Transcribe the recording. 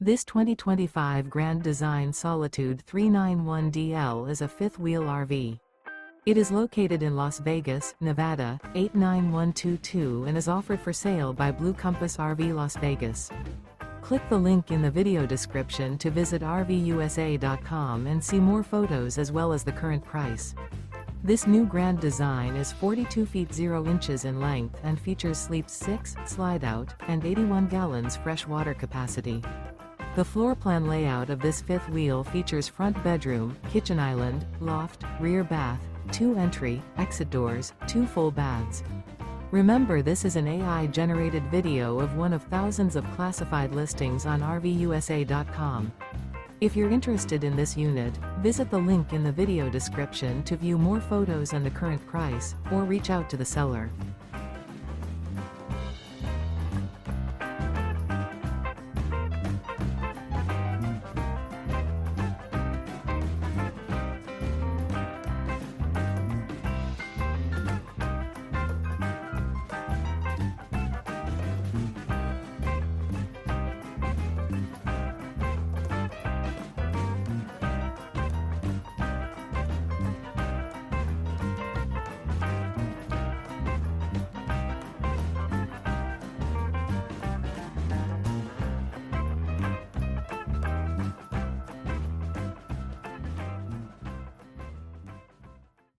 This 2025 Grand Design Solitude 391DL is a fifth-wheel RV. It is located in Las Vegas, Nevada, 89122 and is offered for sale by Blue Compass RV Las Vegas. Click the link in the video description to visit RVUSA.com and see more photos as well as the current price. This new Grand Design is 42 feet 0 inches in length and features sleeps 6, slide-out, and 81 gallons fresh water capacity. The floor plan layout of this fifth wheel features front bedroom, kitchen island, loft, rear bath, 2 entry, exit doors, 2 full baths. Remember, this is an AI-generated video of one of thousands of classified listings on RVUSA.com. If you're interested in this unit, visit the link in the video description to view more photos and the current price, or reach out to the seller.